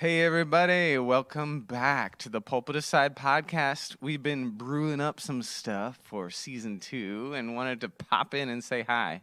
Hey, everybody. Welcome back to the Pulpit Aside podcast. We've been brewing up some stuff for season 2 and wanted to pop in and say hi.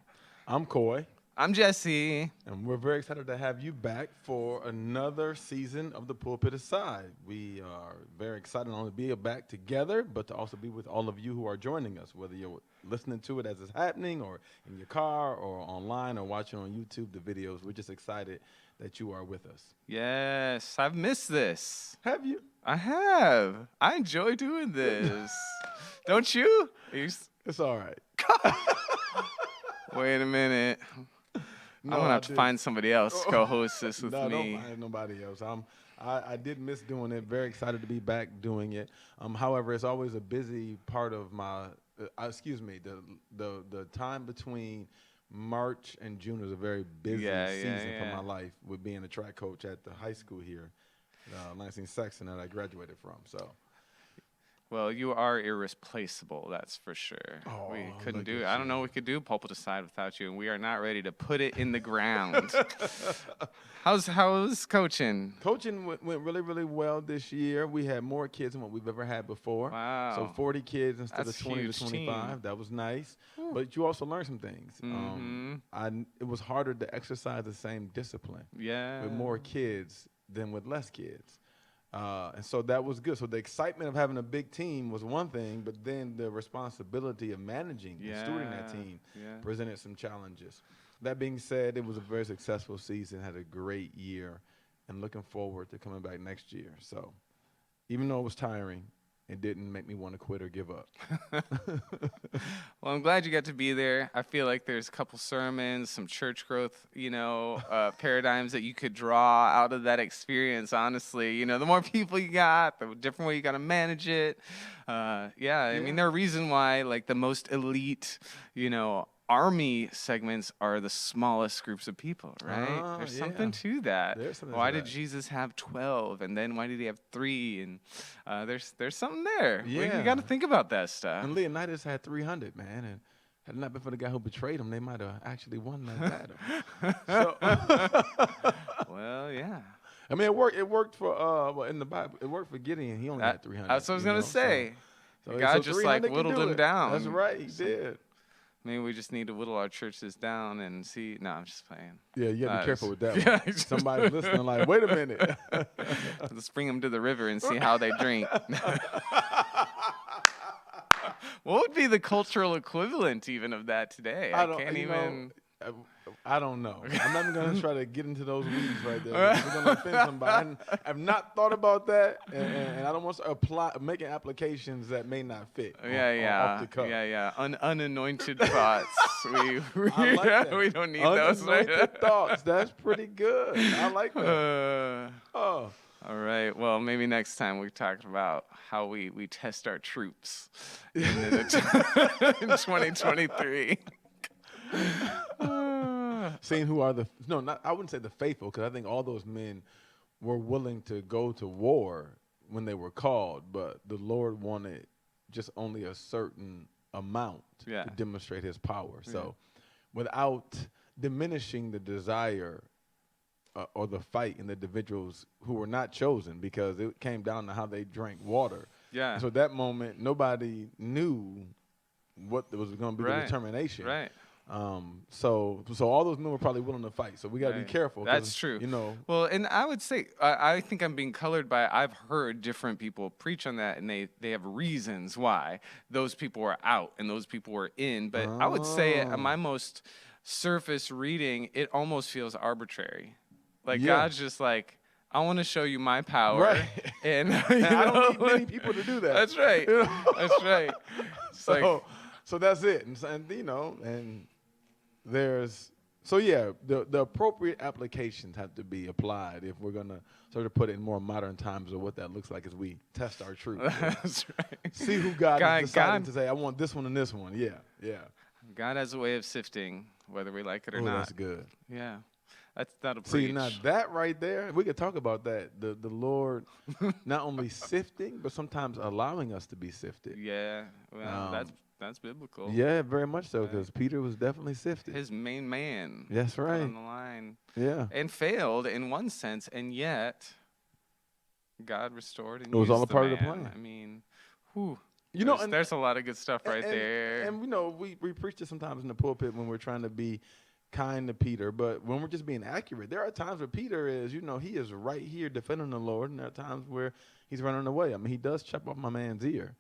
I'm Coy, I'm Jesse. and we're very excited to have you back for another season of the Pulpit Aside. We are very excited not only to be back together, but to also be with all of you who are joining us, whether you're listening to it as it's happening, or in your car, or online, or watching on YouTube the videos. We're just excited that you are with us. Yes, I've missed this. Have you? I have. I enjoy doing this. Don't you? It's all right. Wait a minute. I'm going to have to find somebody else to co-host this with No, me. don't find nobody else. I did miss doing it. Very excited to be back doing it. However, it's always a busy part of my. The time between March and June is a very busy season for my life with being a track coach at the high school here, Lansing Saxon, that I graduated from. So. Well, you are irreplaceable, that's for sure. Oh, we couldn't look do it. at I don't know we could do Pulpit Aside without you, and we are not ready to put it in the ground. How's coaching? Coaching went really, really well this year. We had more kids than what we've ever had before. Wow. So 40 kids instead That's of 20 to 25. team. That was nice. But you also learned some things. It was harder to exercise the same discipline with more kids than with less kids. And so that was good. So the excitement of having a big team was one thing, but then the responsibility of managing and stewarding that team presented some challenges. That being said, it was a very successful season, had a great year, and looking forward to coming back next year. So even though it was tiring, it didn't make me want to quit or give up. Well, I'm glad you got to be there. I feel like there's a couple sermons, some church growth, paradigms that you could draw out of that experience, honestly. The more people you got, the different way you got to manage it. I mean, there are reasons why, like, the most elite, army segments are the smallest groups of people, right? There's something to that. Why did Jesus have 12, and then why did he have 3? And there's something there. Yeah. You got to think about that stuff. And Leonidas had 300, man, and had it not been for the guy who betrayed him, they might have actually won that battle. Well, yeah. I mean, it worked for in the Bible. It worked for Gideon. He only had 300. That's what I was gonna say. So God just whittled him down. That's right, he did. Maybe we just need to whittle our churches down and see. No, I'm just playing. Yeah, you gotta be careful with that one. Somebody's listening like, wait a minute. Let's bring them to the river and see how they drink. What would be the cultural equivalent even of that today? I don't know. I'm not even going to try to get into those weeds right there. We're going to offend somebody. I've not thought about that, and I don't want to making applications that may not fit. Off the cuff. Unanointed thoughts. We like that. We don't need those. Unanointed thoughts. That's pretty good. I like that. All right. Well, maybe next time we talk about how we test our troops in 2023. Seeing who are I wouldn't say the faithful, because I think all those men were willing to go to war when they were called, but the Lord wanted just only a certain amount to demonstrate his power. So without diminishing the desire or the fight in the individuals who were not chosen, because it came down to how they drank water. Yeah. And so at that moment, nobody knew what was going to be the determination. Right. So all those men were probably willing to fight. So we got to be careful. That's true. Well, and I would say I think I'm being colored by. I've heard different people preach on that, and they have reasons why those people were out and those people were in. But I would say my most surface reading, it almost feels arbitrary. Like God's just like, I want to show you my power, right. and I don't need many people to do that. That's right. That's right. So that's it, and there's the appropriate applications have to be applied if we're gonna sort of put it in more modern times of what that looks like as we test our truth. That's right. See who God is deciding to say, I want this one and this one. Yeah. God has a way of sifting, whether we like it or not. That's good. Yeah. That'll preach. See, now that right there, we could talk about that. The Lord not only sifting, but sometimes allowing us to be sifted. Yeah, well, that's biblical. Yeah, very much so, because Peter was definitely sifted. His main man. That's right. On the line. Yeah. And failed in one sense, and yet God restored and It was all used a the part of the man. plan. I mean, whew. You know, There's a lot of good stuff right and, there. And you know, we preach this sometimes in the pulpit when we're trying to be kind to Peter, but when we're just being accurate, there are times where Peter is, you know, he is right here defending the Lord, and there are times where he's running away. I mean, he does chop off my man's ear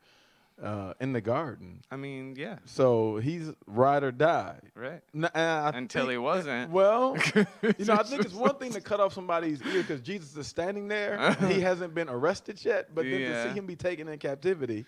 in the garden. I mean, yeah. So he's ride or die. Right. Until he wasn't. Well, you know, I think it's one thing to cut off somebody's ear because Jesus is standing there. He hasn't been arrested yet, but then to see him be taken in captivity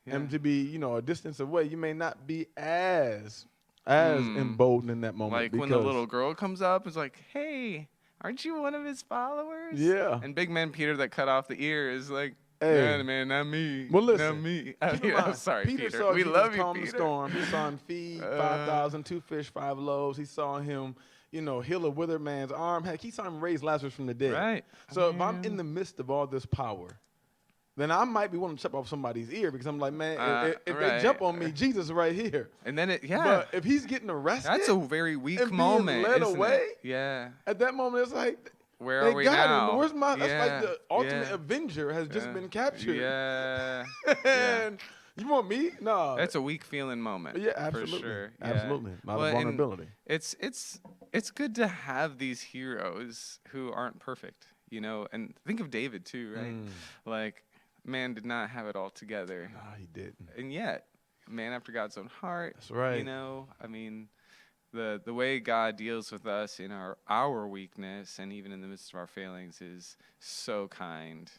and to be, you know, a distance away, you may not be as emboldened in that moment. Like when the little girl comes up, it's like, hey, aren't you one of his followers? Yeah. And big man Peter that cut off the ear is like, hey, man, not me. Well, listen. Not me. I'm sorry, Peter. Peter. Saw We Jesus love you, calm Peter. the storm. He saw him feed 5,000, 2 fish, 5 loaves. He saw him, you know, heal a withered man's arm. Heck, he saw him raise Lazarus from the dead. Right. So if I'm in the midst of all this power, then I might be wanting to chop off somebody's ear because I'm like, man, if they jump on me, Jesus is right here. And then But if he's getting arrested, that's a very weak and moment. being led away. Yeah. At that moment, it's like, where are we now? Him. Where's my? That's like the ultimate Avenger has just been captured. Yeah. And you want me? No. That's a weak feeling moment. Yeah, absolutely. For sure. Absolutely. A lot of vulnerability. It's good to have these heroes who aren't perfect, you know. And think of David too, right? Like, man did not have it all together. No, he didn't. And yet, man after God's own heart. That's right. You know, I mean, the way God deals with us in our weakness and even in the midst of our failings is so kind.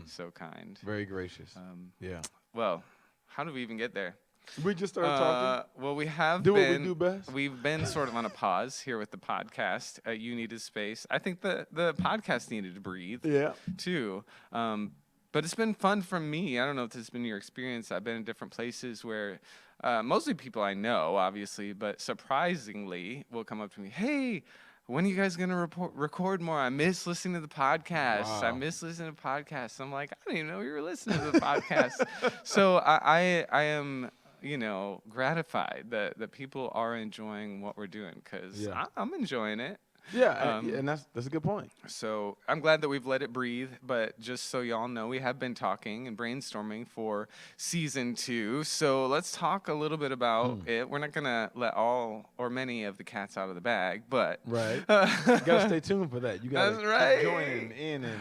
So kind. Very gracious. Yeah. Well, how did we even get there? We just started talking. Well, we have do been, what we do best. We've been sort of on a pause here with the podcast. You needed space. I think the podcast needed to breathe. Yeah. Too. But it's been fun for me. I don't know if this has been your experience. I've been in different places where mostly people I know, obviously, but surprisingly will come up to me, hey, when are you guys going to record more? I miss listening to the podcast. Wow. I miss listening to podcasts. I'm like, I didn't even know you were listening to the podcast. So I am, you know, gratified that people are enjoying what we're doing because I'm enjoying it. Yeah, and that's a good point. So I'm glad that we've let it breathe, but just so y'all know, we have been talking and brainstorming for season 2. So let's talk a little bit about it. We're not gonna let all or many of the cats out of the bag, but right, you gotta stay tuned for that. You gotta keep joining in and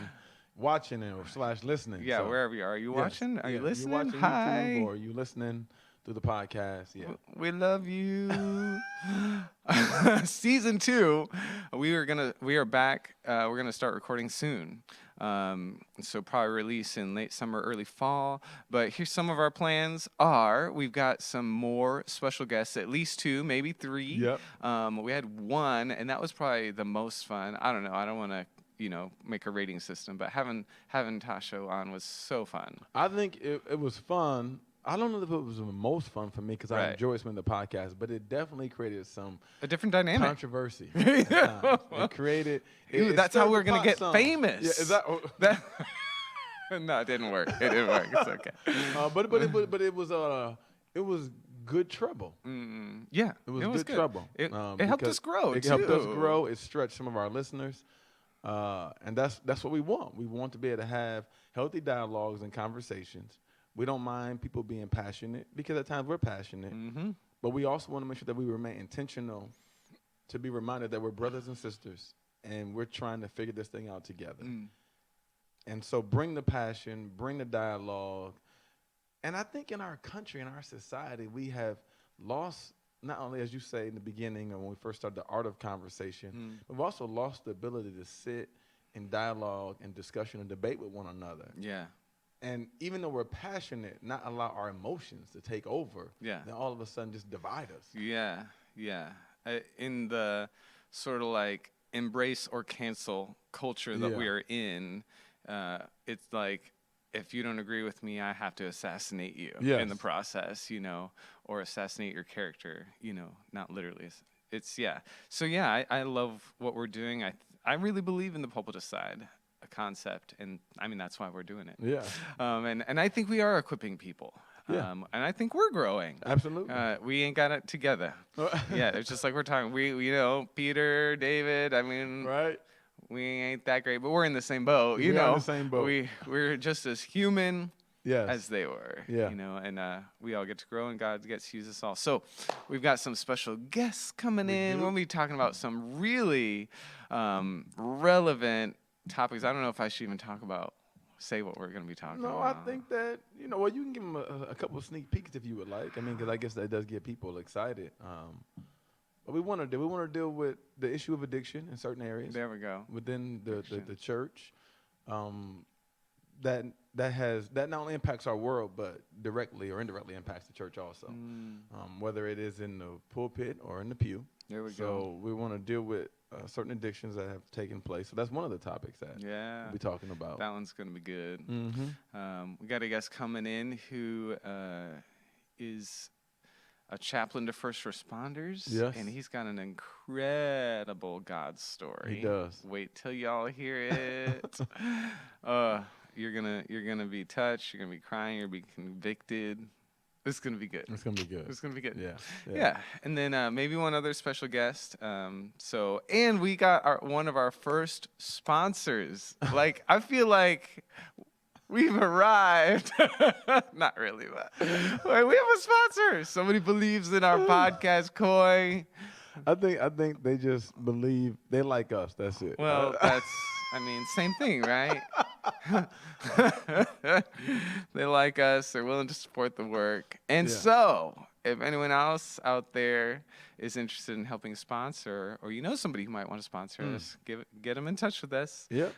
watching it / listening. Yeah, so, wherever you are. Are you watching? Are you listening? You watching Hi. YouTube or are you listening through the podcast? Yeah, we love you. Season 2, we are back. We're gonna start recording soon. So probably release in late summer, early fall. But here's some of our plans we've got some more special guests, at least 2, maybe 3. Yep. We had 1, and that was probably the most fun. I don't know. I don't want to, you know, make a rating system, but having Tasha on was so fun. I think it was fun. I don't know if it was the most fun for me because I enjoy spending the podcast, but it definitely created a different dynamic, controversy. It created. That's how we're gonna get famous. Yeah, is that? No, it didn't work. It didn't work. It's okay. But it was good trouble. Yeah, it was good trouble. It helped us grow. It helped us grow. It stretched some of our listeners, and that's what we want. We want to be able to have healthy dialogues and conversations. We don't mind people being passionate because at times we're passionate, but we also want to make sure that we remain intentional to be reminded that we're brothers and sisters and we're trying to figure this thing out together. And so bring the passion, bring the dialogue. And I think in our country, in our society, we have lost, not only, as you say in the beginning or when we first started, the art of conversation, we've also lost the ability to sit in dialogue and discussion and debate with one another. Yeah. And even though we're passionate, not allow our emotions to take over. Yeah. Then all of a sudden just divide us. Yeah, yeah. In the sort of like embrace or cancel culture that we are in, it's like if you don't agree with me, I have to assassinate you in the process, you know, or assassinate your character, you know, not literally. It's So I love what we're doing. I really believe in the pulpit side. Concept, and I mean that's why we're doing it. Yeah. And I think we are equipping people. Yeah. And I think we're growing. Absolutely. We ain't got it together. Yeah, it's just like we're talking. We you know, Peter, David. I mean, right. we ain't that great, but we're in the same boat. You We are in know, the same boat. we're just as human. Yes. As they were, yeah. You know, and we all get to grow, and God gets to use us all. So, we've got some special guests coming in. We'll be talking about some really relevant topics. I don't know if I should even say what we're going to be talking about. No, I think that well, you can give them a couple of sneak peeks if you would like. I mean, because I guess that does get people excited. But we want to deal with the issue of addiction in certain areas. There we go. Within the church. That not only impacts our world, but directly or indirectly impacts the church also. Whether it is in the pulpit or in the pew. There we go. So we want to deal with certain addictions that have taken place. So that's one of the topics that we'll be talking about. That one's going to be good. Mm-hmm. We got a guest coming in who is a chaplain to first responders. Yes. And he's got an incredible God story. He does. Wait till y'all hear it. You're gonna be touched. You're gonna be crying. You're gonna be convicted. It's gonna be good. It's gonna be good. It's gonna be good. Yeah. And then maybe one other special guest. And we got one of our first sponsors. Like I feel like we've arrived. Not really, but like, we have a sponsor. Somebody believes in our podcast, Koi. I think they just believe they like us. That's it. Well, same thing, right? They like us. They're willing to support the work. And so, if anyone else out there is interested in helping sponsor, or you know somebody who might want to sponsor us, get them in touch with us. Yeah.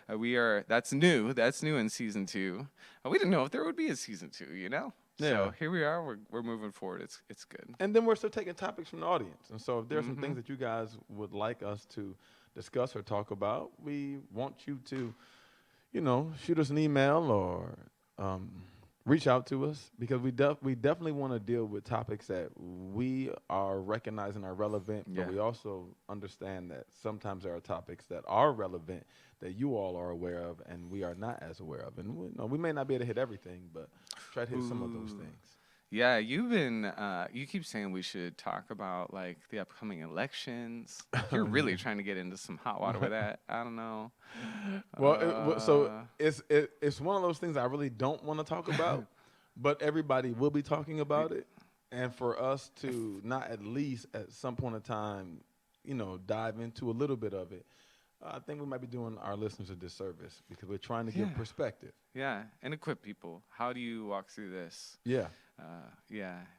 That's new. That's new in season 2. We didn't know if there would be a season 2, you know? Yeah. So here we are. We're moving forward. It's good. And then we're still taking topics from the audience. And so if there's some things that you guys would like us to discuss or talk about, we want you to, shoot us an email or reach out to us, because we definitely want to deal with topics that we are recognizing are relevant, but we also understand that sometimes there are topics that are relevant that you all are aware of and we are not as aware of. And we may not be able to hit everything, but try to hit some of those things. Yeah, you keep saying we should talk about like the upcoming elections. You're really trying to get into some hot water with that. I don't know. Well, so it's one of those things I really don't want to talk about, but everybody will be talking about it. And for us to not at least at some point in time, dive into a little bit of it, I think we might be doing our listeners a disservice, because we're trying to give perspective. Yeah, and equip people. How do you walk through this? Yeah.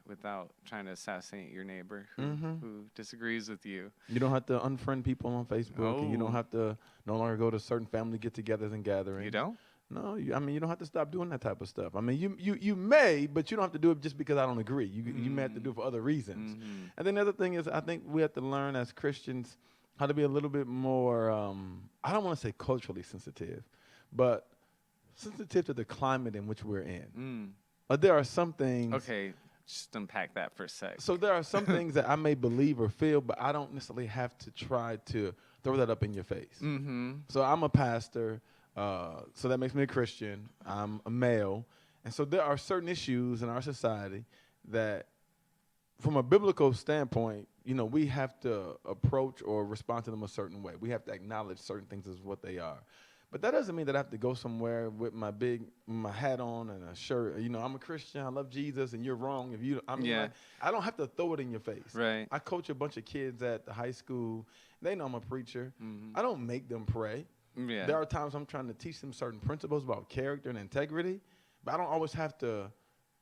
Without trying to assassinate your neighbor who disagrees with you. You don't have to unfriend people on Facebook, and you don't have to no longer go to certain family get-togethers and gatherings. You don't? No, you don't have to stop doing that type of stuff. I mean, you may, but you don't have to do it just because I don't agree. You may have to do it for other reasons. And then the other thing is, I think we have to learn as Christians how to be a little bit more, I don't want to say culturally sensitive, but sensitive to the climate in which we're in. There are some things. Okay, just unpack that for a sec. So there are some things that I may believe or feel, but I don't necessarily have to try to throw that up in your face. So I'm a pastor, so that makes me a Christian. I'm a male. And so there are certain issues in our society that, from a biblical standpoint, we have to approach or respond to them a certain way. We have to acknowledge certain things as what they are. But that doesn't mean that I have to go somewhere with my hat on and a shirt. I'm a Christian. I love Jesus, and you're wrong if you. I don't have to throw it in your face. Right. I coach a bunch of kids at the high school. They know I'm a preacher. I don't make them pray. Yeah. There are times I'm trying to teach them certain principles about character and integrity, but I don't always have to.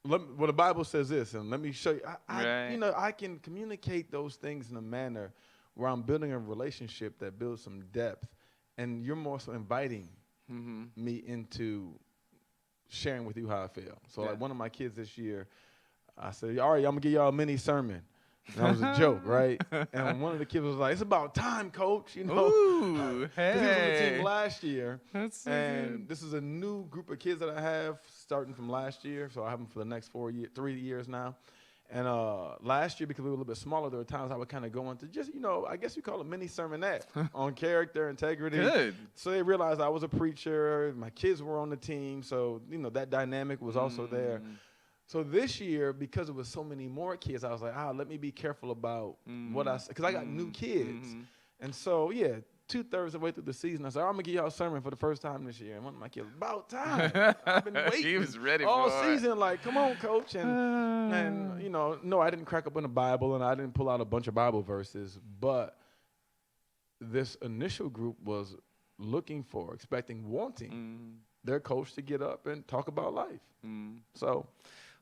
Well, the Bible says this, and let me show you. I can communicate those things in a manner where I'm building a relationship that builds some depth, and you're more so inviting me into sharing with you how I feel. So, like one of my kids this year, I said, "All right, I'm gonna give y'all a mini sermon." And that was a joke, right? And one of the kids was like, "It's about time, coach." Ooh, hey. 'Cause he was on the team last year. That's so and good. This is a new group of kids that I have starting from last year. So I have them for the next 3 years now. And last year, because we were a little bit smaller, there were times I would kind of go into just, I guess you call it mini sermonette on character, integrity. Good. So they realized I was a preacher. My kids were on the team. So, that dynamic was also there. So this year, because it was so many more kids, I was like, let me be careful about what I say, because I got new kids. And so, 2/3 of the way through the season, I said, I'm going to give y'all a sermon for the first time this year. And one of my kids, about time. I've been waiting. He was ready all for season, it. like, come on, coach. And no, I didn't crack open the Bible, and I didn't pull out a bunch of Bible verses. But this initial group was looking for, expecting, wanting their coach to get up and talk about life. So.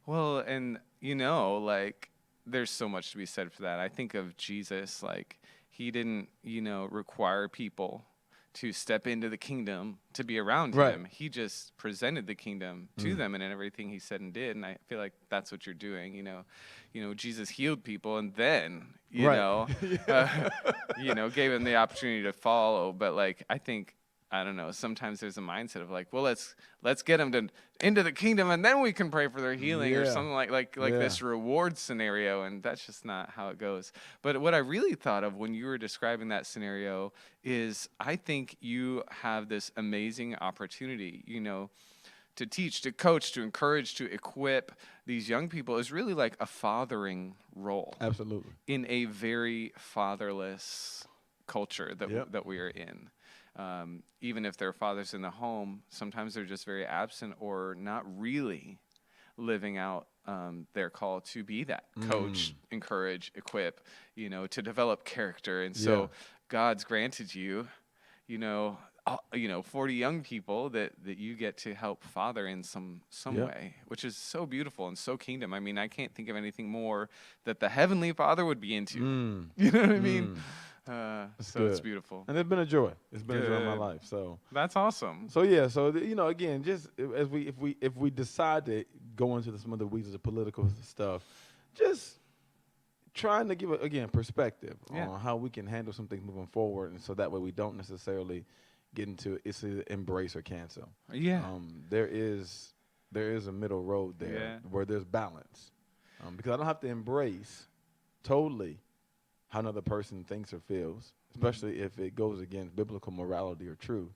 Well, and, like, there's so much to be said for that. I think of Jesus, like, he didn't, require people to step into the kingdom to be around him. He just presented the kingdom to them and in everything he said and did. And I feel like that's what you're doing. Jesus healed people and then, gave them the opportunity to follow. But like, I don't know. Sometimes there's a mindset of like, well, let's get them into the kingdom, and then we can pray for their healing or something like this reward scenario, and that's just not how it goes. But what I really thought of when you were describing that scenario is, I think you have this amazing opportunity, to teach, to coach, to encourage, to equip these young people is really like a fathering role. Absolutely. In a very fatherless culture that we are in. Even if their fathers in the home, sometimes they're just very absent or not really living out their call to be that coach, encourage, equip, to develop character. And so God's granted you, 40 young people that you get to help father in some way, which is so beautiful and so kingdom. I mean, I can't think of anything more that the Heavenly Father would be into. You know what I mean? So it's beautiful. And it's been a joy. It's been a joy in my life. So that's awesome. So yeah, again, just as if we decide to go into some of the weeds of the political stuff, just trying to give perspective on how we can handle some things moving forward, and so that way we don't necessarily get into it's either embrace or cancel. There is a middle road there where there's balance, because I don't have to embrace totally how another person thinks or feels, especially if it goes against biblical morality or truth.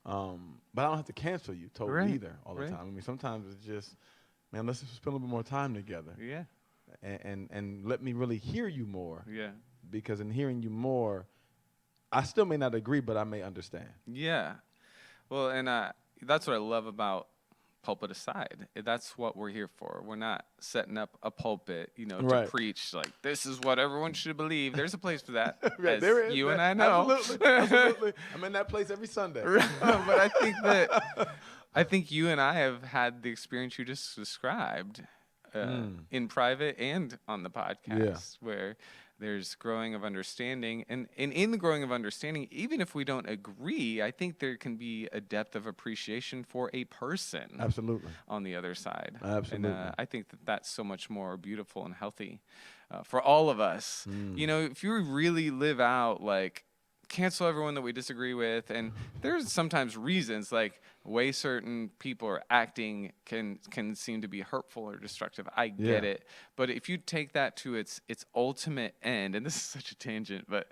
But I don't have to cancel you totally either all the time. I mean, sometimes it's just, man, let's just spend a little bit more time together. And let me really hear you more. Because in hearing you more, I still may not agree, but I may understand. Well, and that's what I love about Pulpit Aside. That's what we're here for. We're not setting up a pulpit, to preach like this is what everyone should believe. There's a place for that. There is. You and I know. Absolutely. I'm in that place every Sunday. But I think you and I have had the experience you just described in private and on the podcast, where there's growing of understanding. And in the growing of understanding, even if we don't agree, I think there can be a depth of appreciation for a person. Absolutely. On the other side. Absolutely. And I think that's so much more beautiful and healthy for all of us. If you really live out, like, cancel everyone that we disagree with, and there's sometimes reasons, like, way certain people are acting can seem to be hurtful or destructive. I get it. But if you take that to its ultimate end, and this is such a tangent, but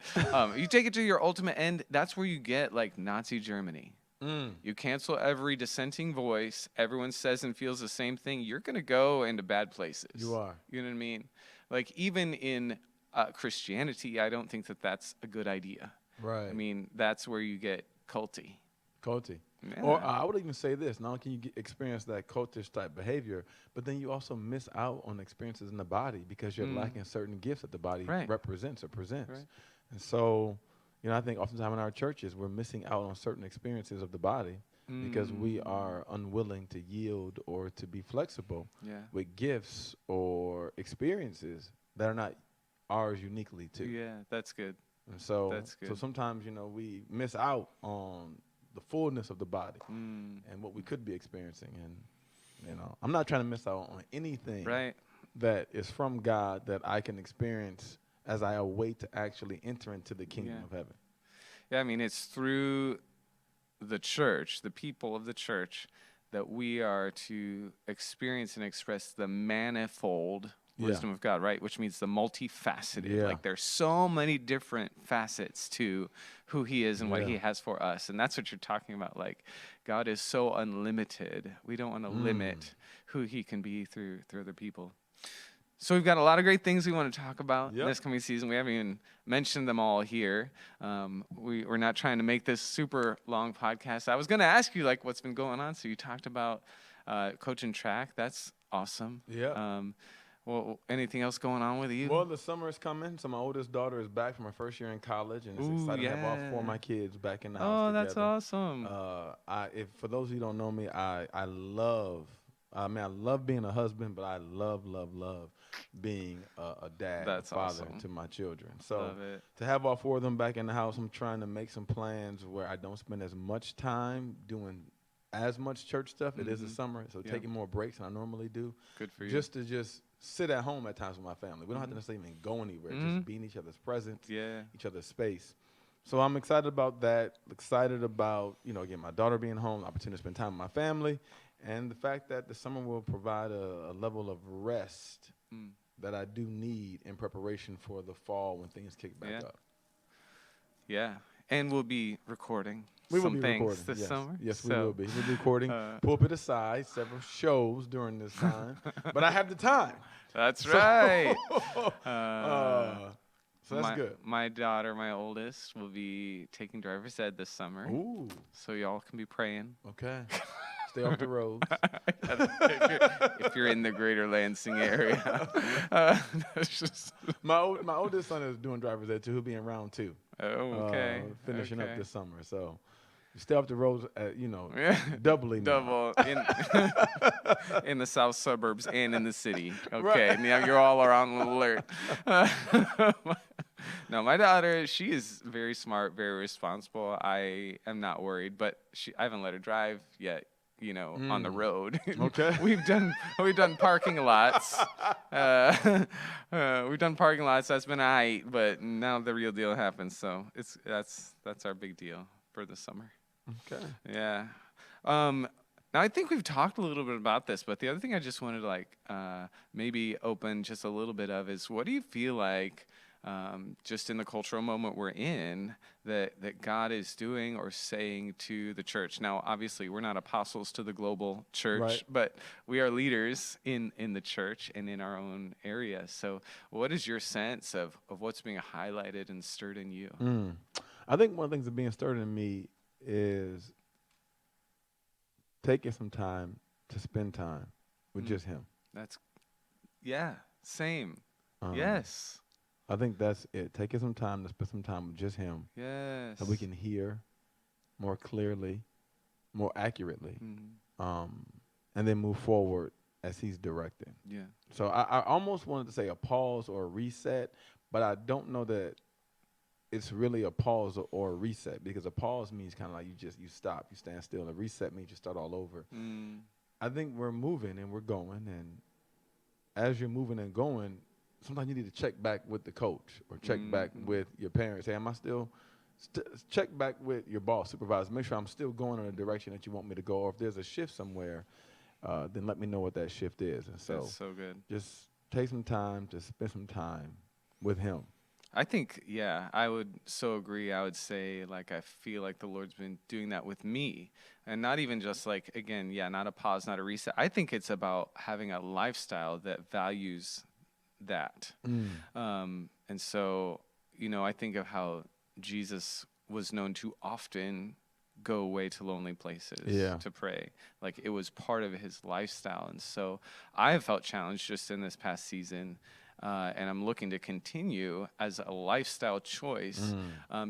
you take it to your ultimate end, that's where you get like Nazi Germany. You cancel every dissenting voice. Everyone says and feels the same thing. You're going to go into bad places. You are. You know what I mean? Like, even in Christianity, I don't think that's a good idea. Right. I mean, that's where you get culty. Or I would even say this: not only can you experience that cultish type behavior, but then you also miss out on experiences in the body because you're lacking certain gifts that the body represents or presents. And so, I think oftentimes in our churches we're missing out on certain experiences of the body because we are unwilling to yield or to be flexible with gifts or experiences that are not ours uniquely too. Yeah, that's good. And so sometimes, we miss out on the fullness of the body and what we could be experiencing. And, I'm not trying to miss out on anything that is from God that I can experience as I await to actually enter into the kingdom of heaven. Yeah, I mean, it's through the church, the people of the church, that we are to experience and express the manifold wisdom of God, right? Which means the multifaceted. Like, there's so many different facets to who he is and what he has for us. And that's what you're talking about. Like, God is so unlimited. We don't want to limit who he can be through other people. So we've got a lot of great things we want to talk about this coming season. We haven't even mentioned them all here. We're not trying to make this super long podcast. I was going to ask you like what's been going on. So you talked about coaching track. That's awesome. Yeah. Well, anything else going on with you? Well, the summer is coming. So my oldest daughter is back from her first year in college, and it's exciting to have all 4 of my kids back in the house together. Oh, that's awesome. If for those of you who don't know me, I love being a husband, but I love being a dad, a father to my children. So to have all 4 of them back in the house, I'm trying to make some plans where I don't spend as much time doing as much church stuff. It is the summer, so taking more breaks than I normally do. Good for you. Just to sit at home at times with my family. We don't have to necessarily even go anywhere. Just be in each other's presence, each other's space. So I'm excited about that. Excited about, again, my daughter being home, the opportunity to spend time with my family, and the fact that the summer will provide a level of rest that I do need in preparation for the fall when things kick back up. Yeah, and we'll be recording things this summer. Yes, we will be. We'll be recording Pulpit aside, several shows during this time. But I have the time. That's right. So that's good. My daughter, my oldest, will be taking driver's ed this summer. Ooh. So y'all can be praying. Okay. Stay off the roads. if you're in the greater Lansing area. My oldest son is doing driver's ed too. He'll be in round 2. Oh, okay. Finishing up this summer. So stay off the roads, doubly now. Double in the south suburbs and in the city. Okay, right. Now you're all on alert. No, my daughter, she is very smart, very responsible. I am not worried, but I haven't let her drive yet. On the road. Okay. We've done parking lots. We've done parking lots. That's been aight, but now the real deal happens. So that's our big deal for the summer. Okay. Yeah. Now I think we've talked a little bit about this, but the other thing I just wanted to maybe open just a little bit of is, what do you feel like just in the cultural moment we're in that God is doing or saying to the church? Now, obviously, we're not apostles to the global church, right, but we are leaders in the church and in our own area. So what is your sense of what's being highlighted and stirred in you? I think one of the things that's being stirred in me is taking some time to spend time with just him. Same. Yes. I think that's it. Taking some time to spend some time with just him. Yes. So we can hear more clearly, more accurately, and then move forward as he's directing. Yeah. So I almost wanted to say a pause or a reset, but I don't know that it's really a pause or a reset, because a pause means kind of like you stop, you stand still. A reset means you start all over. I think we're moving and we're going, and as you're moving and going, sometimes you need to check back with the coach or check back with your parents. Hey, am I still check back with your boss, supervisor, make sure I'm still going in the direction that you want me to go, or if there's a shift somewhere, then let me know what that shift is. And so, that's so good. Just take some time to spend some time with him. I think, I would so agree. I would say, I feel like the Lord's been doing that with me, and not even just not a pause, not a reset. I think it's about having a lifestyle that values that. And so, I think of how Jesus was known to often go away to lonely places to pray. It was part of his lifestyle. And so I have felt challenged just in this past season, and I'm looking to continue as a lifestyle choice,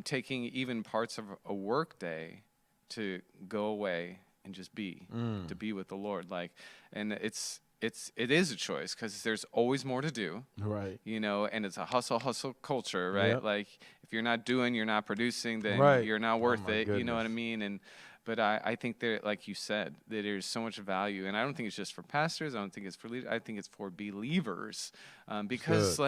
taking even parts of a work day to go away and just to be with the Lord. And it is a choice, because there's always more to do, right? And it's a hustle culture, right? Yep. If you're not doing, you're not producing, then you're not worth it. Goodness. You know what I mean? But I think there, like you said, that there's so much value, and I don't think it's just for pastors. I don't think it's for leaders. I think it's for believers, because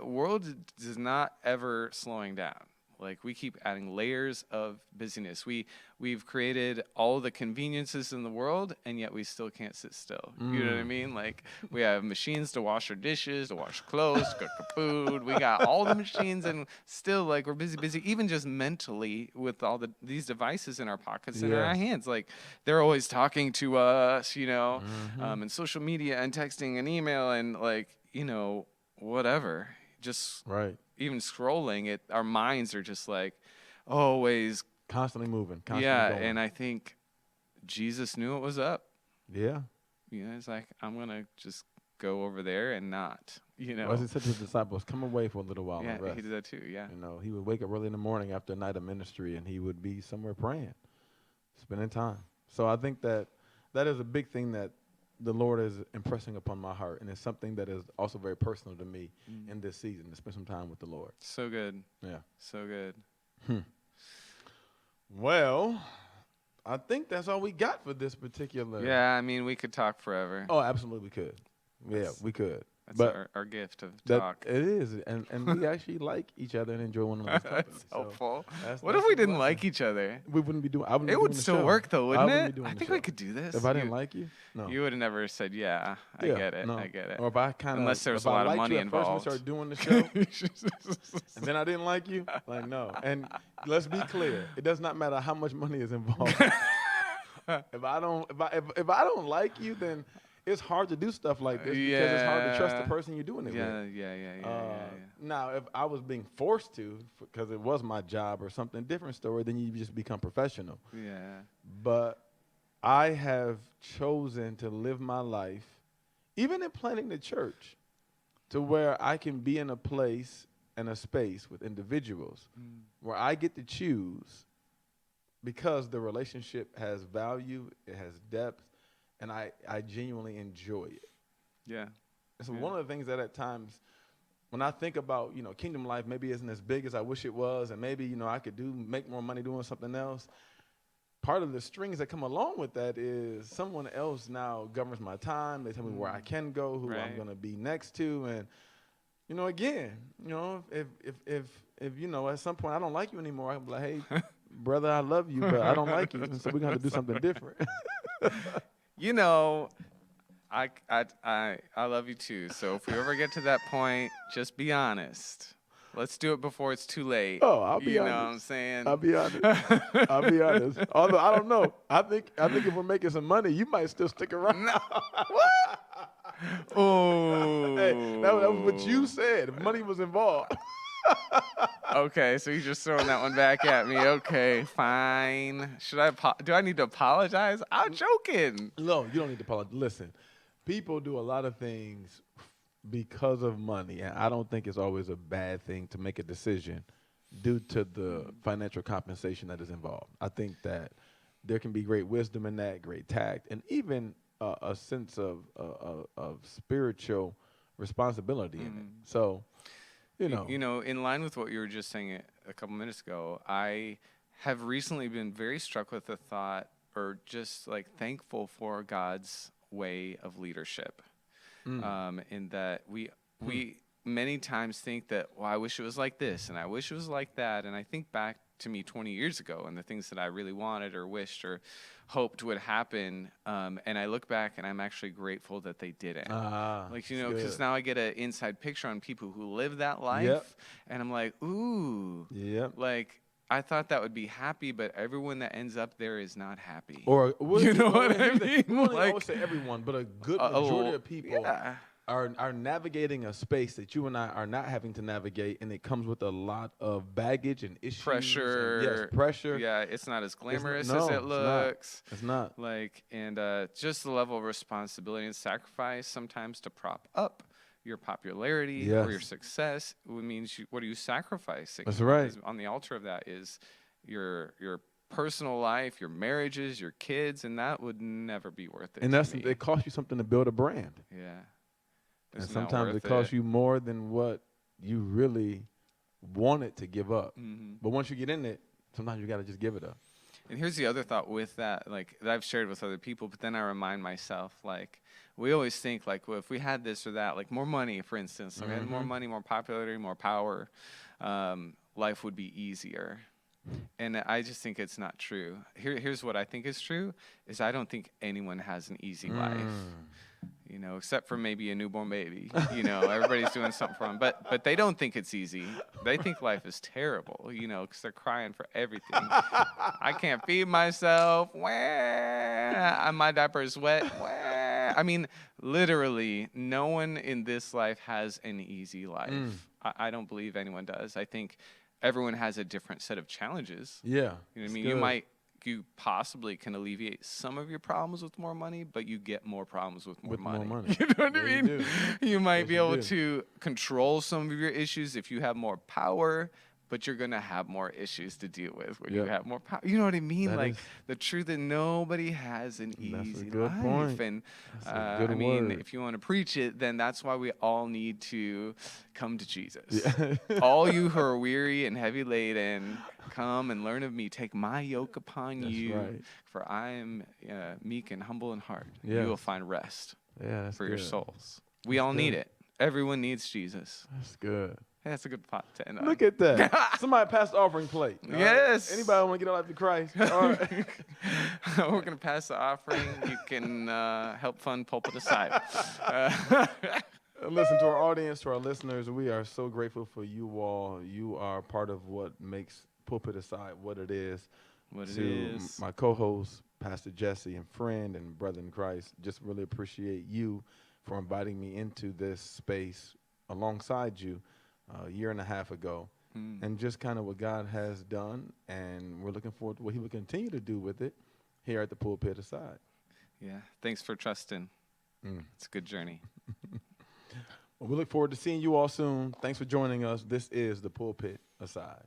world is not ever slowing down. Like, we keep adding layers of busyness. We've created all the conveniences in the world, and yet we still can't sit still. You know what I mean? Like, we have machines to wash our dishes, to wash clothes, to cook food. We got all the machines, and still, like, we're busy, even just mentally with all these devices in our pockets and in our hands. Like, they're always talking to us, and social media and texting and email and, like, whatever. Just even scrolling it, our minds are just like always constantly moving, constantly going. And I think Jesus knew it was up. Yeah. It's like, I'm gonna just go over there and not, Well, as he said to his disciples, come away for a little while and rest. He did that too. He would wake up early in the morning after a night of ministry, and he would be somewhere praying, spending time. So I think that is a big thing that the Lord is impressing upon my heart, and it's something that is also very personal to me in this season, to spend some time with the Lord. So good. Yeah. So good. Well, I think that's all we got for this particular. Yeah, I mean, we could talk forever. Oh, absolutely we could. We could. That's our gift of talk. It is, and we actually like each other and enjoy one another's company. That's helpful. That's if we didn't like each other? We wouldn't be doing. It would still work though, wouldn't it? I think we could do this. If I didn't like you, no. You would have never said, "Yeah, I get it. No. I get it." Or if I unless there was a lot of money involved. First we started doing the show, and then I didn't like you. Like no. And let's be clear, it does not matter how much money is involved. If I don't like you, then it's hard to do stuff like this because it's hard to trust the person you're doing it with. Yeah. Now, if I was being forced to, because it was my job or something, different story, then you just become professional. Yeah. But I have chosen to live my life, even in planning the church, to where I can be in a place and a space with individuals where I get to choose, because the relationship has value, it has depth, and I genuinely enjoy it. Yeah. So one of the things that at times, when I think about, kingdom life maybe isn't as big as I wish it was, and maybe, I could make more money doing something else, part of the strings that come along with that is someone else now governs my time. They tell me where I can go, who I'm going to be next to. And, again, if at some point I don't like you anymore, I'm like, hey, brother, I love you, but I don't like you. And so we're going to have to do something different. I love you too. So if we ever get to that point, just be honest. Let's do it before it's too late. Oh, I'll be honest. You know what I'm saying? I'll be honest. Although I don't know. I think if we're making some money, you might still stick around. No. What? Oh. Hey, that was what you said. If money was involved. Okay, so you're just throwing that one back at me. Okay, fine. Do I need to apologize? I'm joking. No, you don't need to apologize. Listen, people do a lot of things because of money, and I don't think it's always a bad thing to make a decision due to the financial compensation that is involved. I think that there can be great wisdom in that, great tact, and even a sense of spiritual responsibility in it. So, in line with what you were just saying a couple minutes ago, I have recently been very struck with the thought, or just like thankful for God's way of leadership. In that we many times think that, well, I wish it was like this and I wish it was like that. And I think back to me 20 years ago and the things that I really wanted or wished or hoped would happen. And I look back and I'm actually grateful that they didn't. Because now I get an inside picture on people who live that life. And I'm like, ooh, like, I thought that would be happy, but everyone that ends up there is not happy. Or you know what I mean? We won't always say everyone, but a good majority of people are navigating a space that you and I are not having to navigate, and it comes with a lot of baggage and issues. Pressure. Pressure. Yeah, it's not as glamorous as it looks. It's not. Like, and just the level of responsibility and sacrifice sometimes to prop up your popularity or your success. It means what are you sacrificing? That's right. Because on the altar of that is your personal life, your marriages, your kids, and that would never be worth it. And it costs you something to build a brand. Yeah. And sometimes it costs you more than what you really wanted to give up. But once you get in it, sometimes you got to just give it up. And here's the other thought with that, like, that I've shared with other people, but then I remind myself, like, we always think, like, well, if we had this or that, like more money, for instance, we had more money, more popularity, more power, life would be easier. And I just think it's not true. Here's what I think is true, is I don't think anyone has an easy life, except for maybe a newborn baby. Everybody's doing something for them. But they don't think it's easy. They think life is terrible, because they're crying for everything. I can't feed myself. My diaper is wet. I mean, literally, no one in this life has an easy life. I don't believe anyone does. I think everyone has a different set of challenges. Yeah. You know what I mean? You possibly can alleviate some of your problems with more money, but you get more problems with more money. You know what I mean? You might be able to control some of your issues if you have more power, but you're going to have more issues to deal with when you have more power. You know what I mean? The truth that nobody has an easy life. Point. And I mean, if you want to preach it, then that's why we all need to come to Jesus. Yeah. All you who are weary and heavy laden, come and learn of me. Take my yoke upon you, right. for I am meek and humble in heart. Yes. You will find rest for your souls. We all need it. Everyone needs Jesus. That's good. Hey, that's a good pot to end on. Look at that. Somebody passed the offering plate. Yes. Right? Anybody want to get a life to Christ? All right. We're going to pass the offering. You can help fund Pulpit Aside. Listen, to our audience, to our listeners, we are so grateful for you all. You are part of what makes Pulpit Aside what it is. My co-host, Pastor Jesse, and friend and brother in Christ, just really appreciate you for inviting me into this space alongside you a year and a half ago, and just kind of what God has done, and we're looking forward to what he will continue to do with it here at the Pulpit Aside. Yeah, thanks for trusting. It's a good journey. Well, we look forward to seeing you all soon. Thanks for joining us. This is the Pulpit Aside.